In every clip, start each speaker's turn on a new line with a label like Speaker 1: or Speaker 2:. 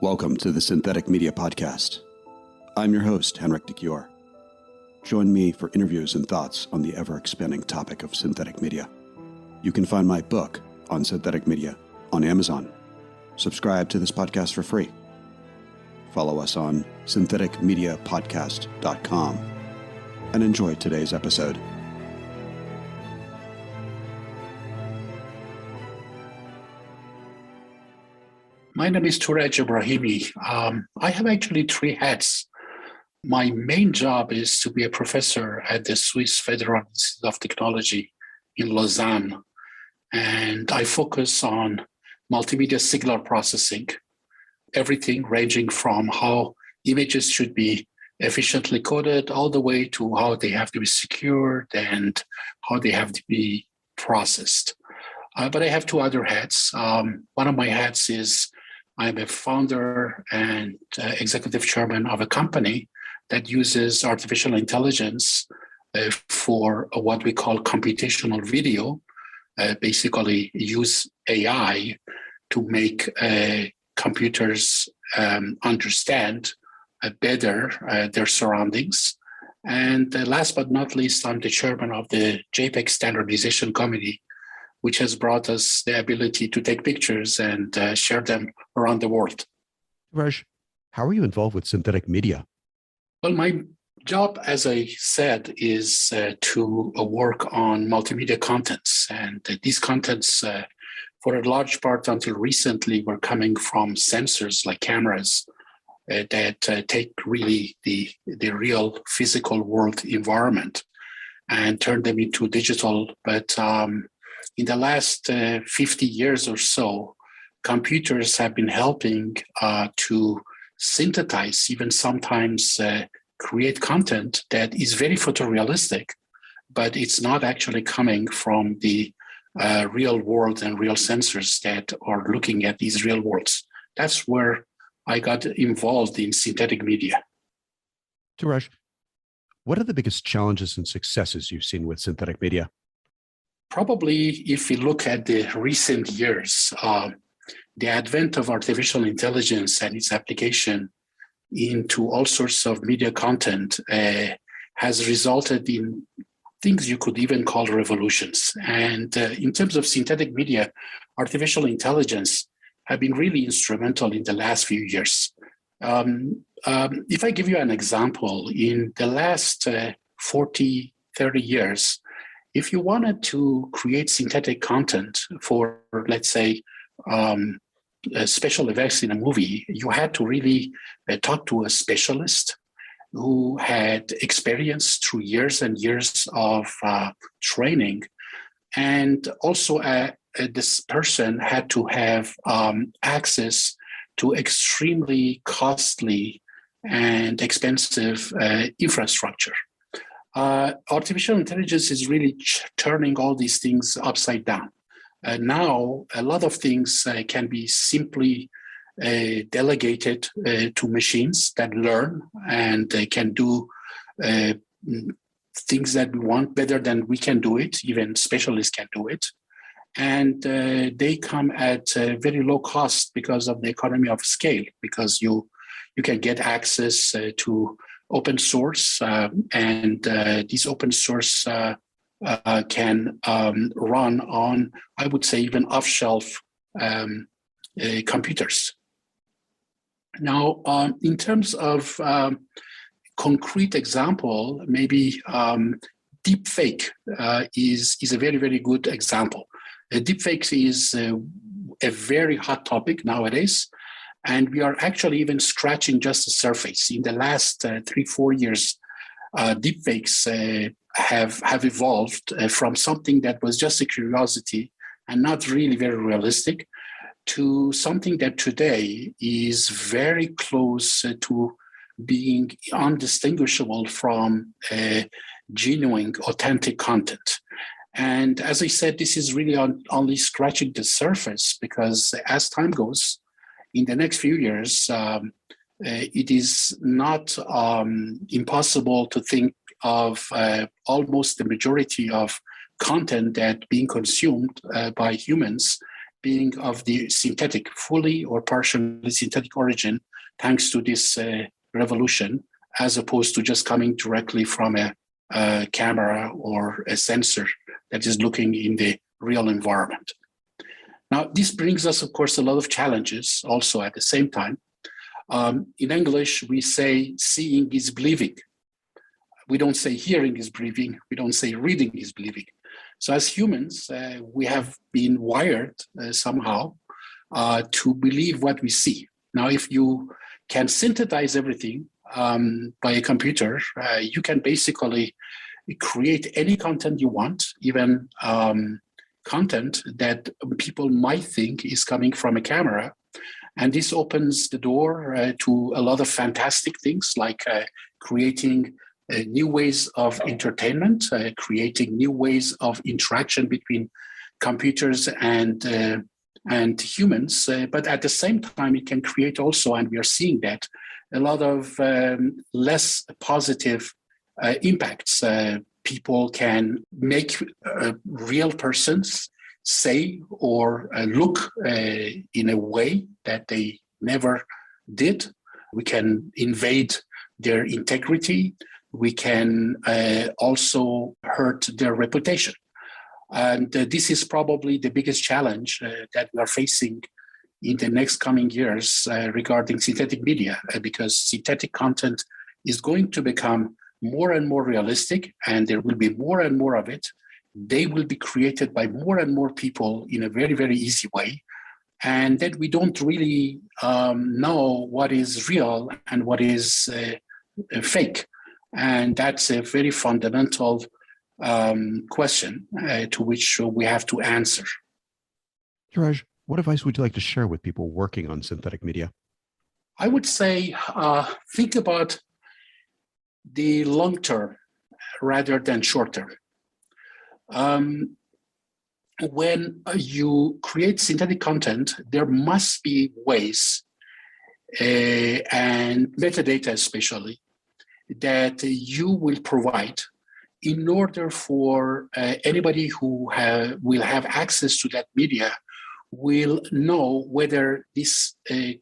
Speaker 1: Welcome to the Synthetic Media Podcast. I'm your host, Henrik de Cure. Join me for interviews and thoughts on the ever-expanding topic of synthetic media. You can find my book on synthetic media on Amazon. Subscribe to this podcast for free. Follow us on syntheticmediapodcast.com and enjoy today's episode.
Speaker 2: My name is Touradj Ebrahimi. I have actually three hats. My main job is to be a professor at the Swiss Federal Institute of Technology in Lausanne. And I focus on multimedia signal processing, everything ranging from how images should be efficiently coded all the way to how they have to be secured and how they have to be processed. But I have two other hats. One of my hats is I'm a founder and executive chairman of a company that uses artificial intelligence for what we call computational video, basically use AI to make computers understand better their surroundings. And last but not least, I'm the chairman of the JPEG Standardization Committee, which has brought us the ability to take pictures and share them around the world.
Speaker 1: Raj, how are you involved with synthetic media?
Speaker 2: Well, my job, as I said, is to work on multimedia contents. And these contents, for a large part until recently, were coming from sensors like cameras that take really the real physical world environment and turn them into digital. But in the last 50 years or so, computers have been helping to synthesize, even sometimes create content that is very photorealistic, but it's not actually coming from the real world and real sensors that are looking at these real worlds. That's where I got involved in synthetic media.
Speaker 1: Touradj, what are the biggest challenges and successes you've seen with synthetic media?
Speaker 2: Probably, if we look at the recent years, the advent of artificial intelligence and its application into all sorts of media content has resulted in things you could even call revolutions. And in terms of synthetic media, artificial intelligence have been really instrumental in the last few years. If I give you an example, in the last 40, 30 years, if you wanted to create synthetic content for, let's say, special effects in a movie, you had to really talk to a specialist who had experience through years and years of training. And also this person had to have access to extremely costly and expensive infrastructure. Artificial intelligence is really turning all these things upside down. Now, a lot of things can be simply delegated to machines that learn and they can do things that we want better than we can do it. Even specialists can do it. And they come at very low cost because of the economy of scale, because you can get access to open source, and these open source can run on, I would say, even off-shelf computers. Now, in terms of concrete example, maybe deepfake is a very, very good example. Deepfake is a very hot topic nowadays. And we are actually even scratching just the surface. In the last 3-4 years, deepfakes have evolved from something that was just a curiosity and not really very realistic to something that today is very close to being undistinguishable from genuine, authentic content. And as I said, this is really only scratching the surface, because as time goes, in the next few years, it is not impossible to think of almost the majority of content that being consumed by humans being of the synthetic, fully or partially synthetic origin, thanks to this revolution, as opposed to just coming directly from a camera or a sensor that is looking in the real environment. Now, this brings us, of course, a lot of challenges also at the same time. In English, we say seeing is believing. We don't say hearing is believing. We don't say reading is believing. So as humans, we have been wired somehow to believe what we see. Now, if you can synthesize everything by a computer, you can basically create any content you want, even content that people might think is coming from a camera. And this opens the door to a lot of fantastic things like creating new ways of entertainment, creating new ways of interaction between computers and humans. But at the same time, it can create also, and we are seeing that, a lot of less positive impacts. People can make real persons say or look in a way that they never did. We can invade their integrity. We can also hurt their reputation. And this is probably the biggest challenge that we are facing in the next coming years regarding synthetic media, because synthetic content is going to become more and more realistic, and there will be more and more of it. They will be created by more and more people in a very, very easy way. And that we don't really know what is real and what is fake. And that's a very fundamental question to which we have to answer.
Speaker 1: Touradj, what advice would you like to share with people working on synthetic media?
Speaker 2: I would say think about the long term rather than short term. When you create synthetic content, there must be ways, and metadata especially, that you will provide in order for anybody who will have access to that media will know whether this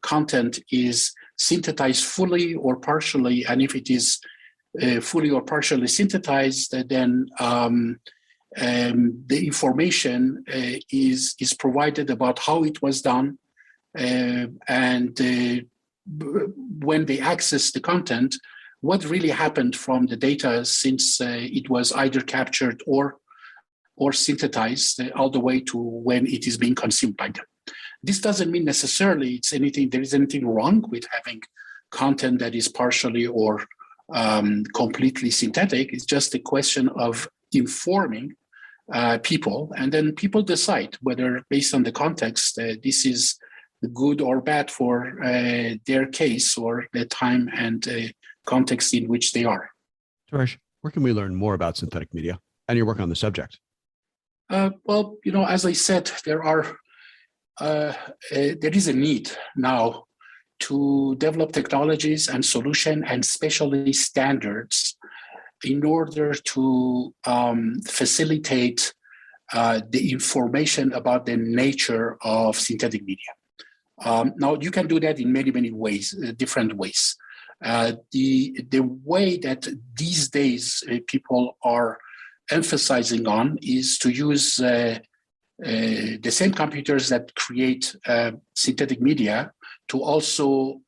Speaker 2: content is synthesized fully or partially, and if it is fully or partially synthesized, then the information is provided about how it was done, and when they access the content, what really happened from the data since it was either captured or synthesized all the way to when it is being consumed by them. This doesn't mean necessarily there is anything wrong with having content that is partially or completely synthetic. It's just a question of informing people, and then people decide whether, based on the context, this is good or bad for their case or the time and context in which they are.
Speaker 1: Touradj, where can we learn more about synthetic media and your work on the subject?
Speaker 2: Well, as I said, there is a need now to develop technologies and solutions and especially standards in order to facilitate the information about the nature of synthetic media. Now, you can do that in many, many ways, different ways. The way that these days people are emphasizing on is to use the same computers that create synthetic media to also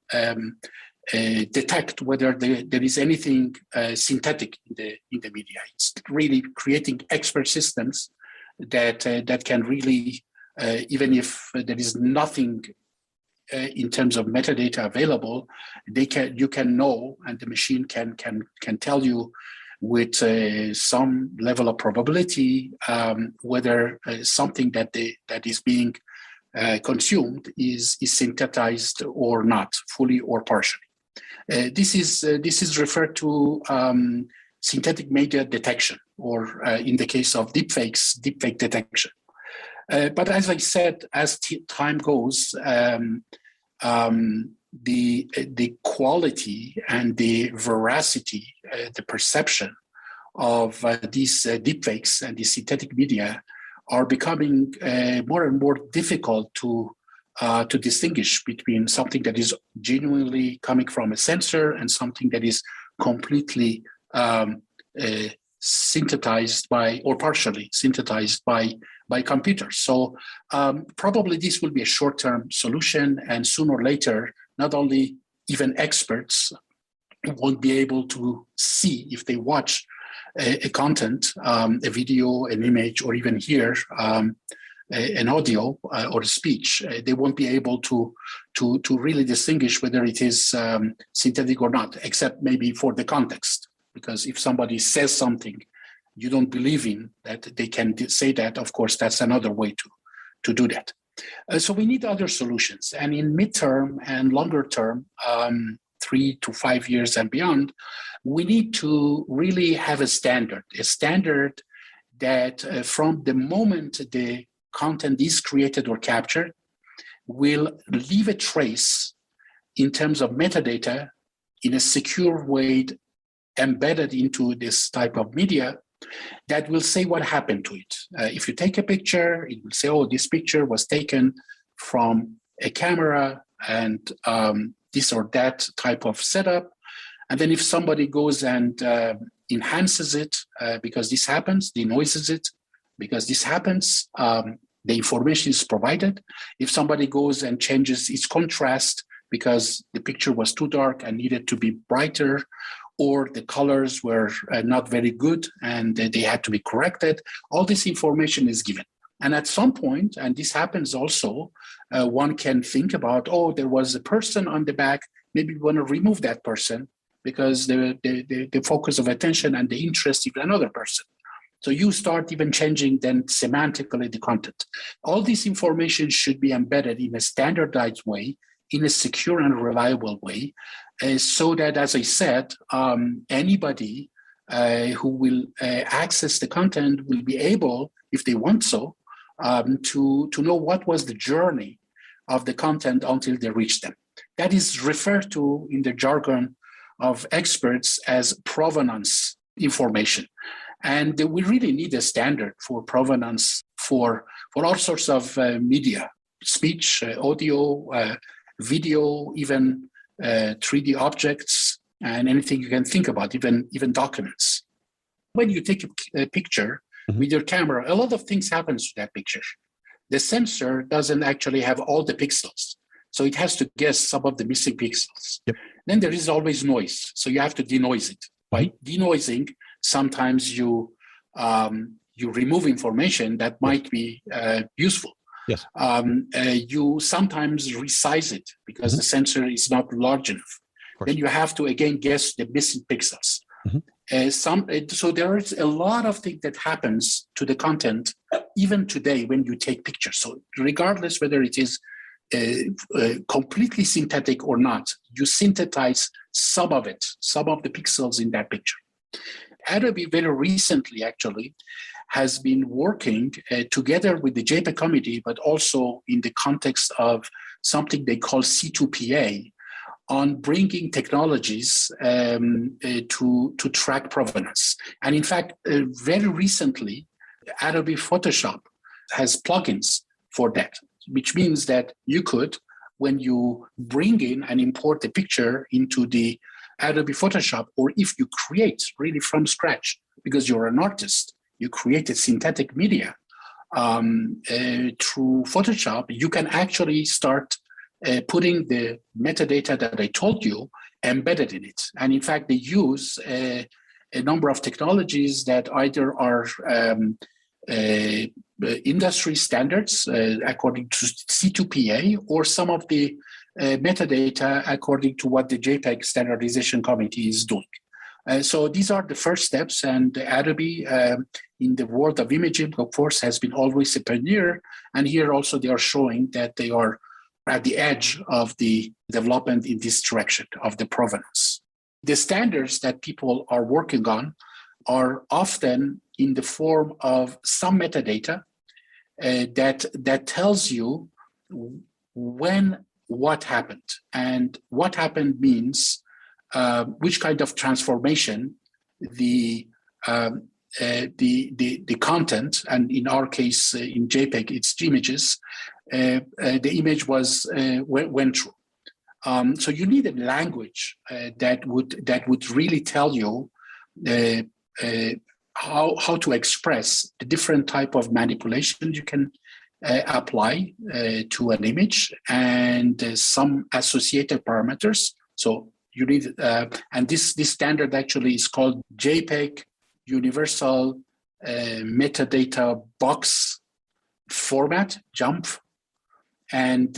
Speaker 2: detect whether there is anything synthetic in the media. It's really creating expert systems that can really, even if there is nothing in terms of metadata available, you can know, and the machine can tell you with some level of probability whether something that is being consumed is synthesized or not, fully or partially. This is referred to synthetic media detection, or in the case of deepfakes, deepfake detection. But as I said, as time goes, the quality and the veracity, the perception of these deepfakes and the synthetic media are becoming more and more difficult to distinguish between something that is genuinely coming from a sensor and something that is completely synthesized by, or partially synthesized by computers. So probably this will be a short-term solution, and sooner or later, not only even experts won't be able to see if they watch a content, a video, an image, or even hear an audio or a speech. They won't be able to really distinguish whether it is synthetic or not, except maybe for the context. Because if somebody says something you don't believe in, that they can say that, of course, that's another way to do that. So we need other solutions. And in midterm and longer term, 3 to 5 years and beyond, we need to really have a standard that from the moment the content is created or captured will leave a trace in terms of metadata in a secure way embedded into this type of media that will say what happened to it. If you take a picture, it will say, oh, this picture was taken from a camera and this or that type of setup. And then if somebody goes and enhances it because this happens, denoises it because this happens, the information is provided. If somebody goes and changes its contrast because the picture was too dark and needed to be brighter, or the colors were not very good and they had to be corrected, all this information is given. And at some point, and this happens also, one can think about, oh, there was a person on the back, maybe we want to remove that person because the focus of attention and the interest of another person. So you start even changing then semantically the content. All this information should be embedded in a standardized way, in a secure and reliable way, so that, as I said, anybody who will access the content will be able, if they want so, to know what was the journey of the content until they reach them. That is referred to in the jargon of experts as provenance information. And we really need a standard for provenance for all sorts of media, speech, audio, video, even 3D objects, and anything you can think about, even documents. When you take a picture with your camera, a lot of things happens to that picture. The sensor doesn't actually have all the pixels, so it has to guess some of the missing pixels. Yep. Then there is always noise, so you have to denoise it. By denoising, sometimes you remove information that might be useful.
Speaker 3: Yes.
Speaker 2: You sometimes resize it because the sensor is not large enough. Then you have to again guess the missing pixels. So there is a lot of things that happens to the content even today when you take pictures. So regardless whether it is completely synthetic or not, you synthesize some of it, some of the pixels in that picture. Adobe very recently actually has been working together with the JPEG committee, but also in the context of something they call C2PA, on bringing technologies to track provenance. And in fact, very recently, Adobe Photoshop has plugins for that, which means that you could, when you bring in and import the picture into the Adobe Photoshop, or if you create really from scratch, because you're an artist, you created synthetic media through Photoshop, you can actually start putting the metadata that I told you embedded in it. And in fact, they use a number of technologies that either are industry standards according to C2PA, or some of the metadata according to what the JPEG Standardization Committee is doing. So these are the first steps, and Adobe in the world of imaging, of course, has been always a pioneer. And here also they are showing that they are at the edge of the development in this direction of the provenance. The standards that people are working on are often in the form of some metadata that tells you when what happened. And what happened means which kind of transformation the the content, and in our case, in JPEG, it's images. The image went through. So you need a language that would really tell you how to express the different type of manipulation you can apply to an image, and some associated parameters. So you need, and this standard actually is called JPEG Universal Metadata Box Format, JUMF, and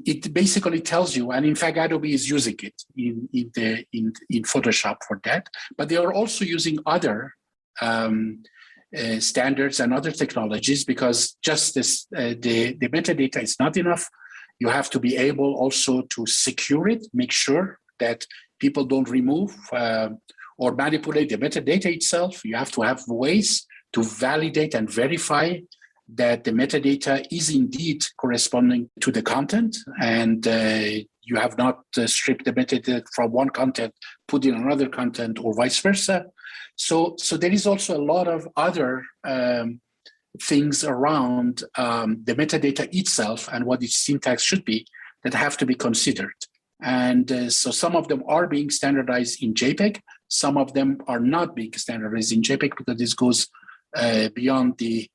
Speaker 2: it basically tells you, and in fact, Adobe is using it in Photoshop for that. But they are also using other standards and other technologies, because just this, the metadata is not enough. You have to be able also to secure it, make sure that people don't remove or manipulate the metadata itself. You have to have ways to validate and verify that the metadata is indeed corresponding to the content, and you have not stripped the metadata from one content, put in another content, or vice versa. So there is also a lot of other things around the metadata itself and what its syntax should be that have to be considered. And so some of them are being standardized in JPEG. Some of them are not being standardized in JPEG, because this goes beyond the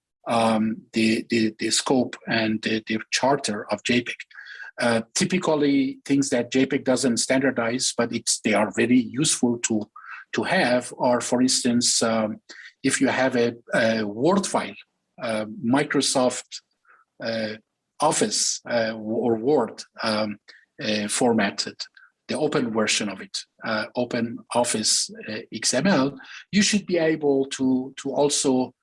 Speaker 2: scope and the charter of JPEG. Typically, things that JPEG doesn't standardize, but they are very useful to have, are, for instance, if you have a Word file, Microsoft Office or Word formatted, the open version of it, Open Office XML, you should be able to also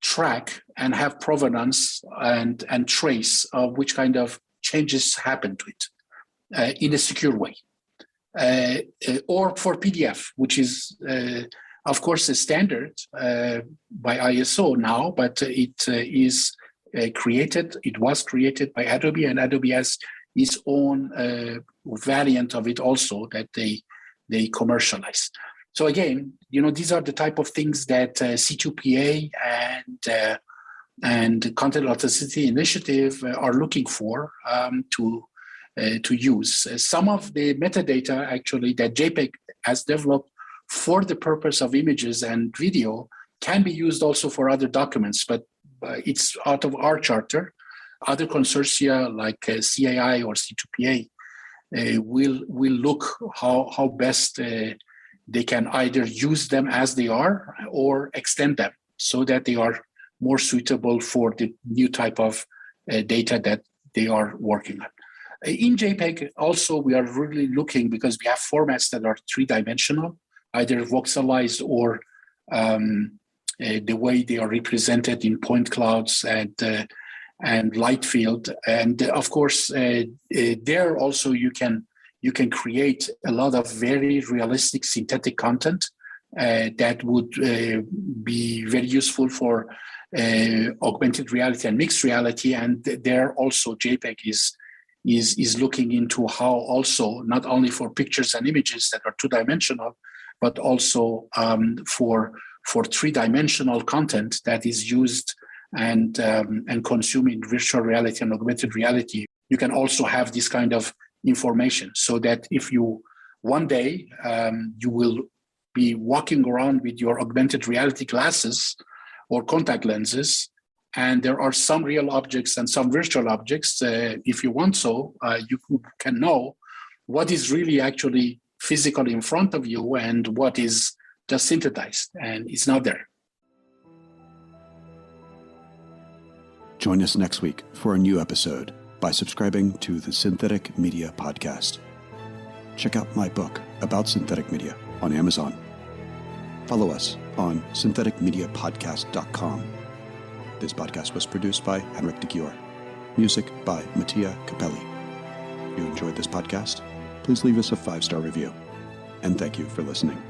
Speaker 2: track and have provenance and trace of which kind of changes happen to it in a secure way. Or for PDF, which is, of course, a standard by ISO now, but it was created by Adobe, and Adobe has its own variant of it also that they commercialize. So again, these are the type of things that C2PA and Content Authenticity Initiative are looking for to use. Some of the metadata actually that JPEG has developed for the purpose of images and video can be used also for other documents, but it's out of our charter. Other consortia like CAI or C2PA will look how best they can either use them as they are or extend them so that they are more suitable for the new type of data that they are working on. In JPEG, also, we are really looking, because we have formats that are three-dimensional, either voxelized or the way they are represented in point clouds and light field. And of course, there also you can create a lot of very realistic synthetic content that would be very useful for augmented reality and mixed reality. And there also JPEG is looking into how also not only for pictures and images that are two-dimensional, but also for three-dimensional content that is used and consumed in virtual reality and augmented reality. You can also have this kind of information, so that if you one day you will be walking around with your augmented reality glasses or contact lenses, and there are some real objects and some virtual objects, if you want so, you can know what is really actually physically in front of you and what is just synthesized and it's not there.
Speaker 1: Join us next week for a new episode by subscribing to the Synthetic Media Podcast. Check out my book about synthetic media on Amazon. Follow us on syntheticmediapodcast.com. This podcast was produced by Henrik de Gior. Music by Mattia Capelli. If you enjoyed this podcast, please leave us a 5-star review. And thank you for listening.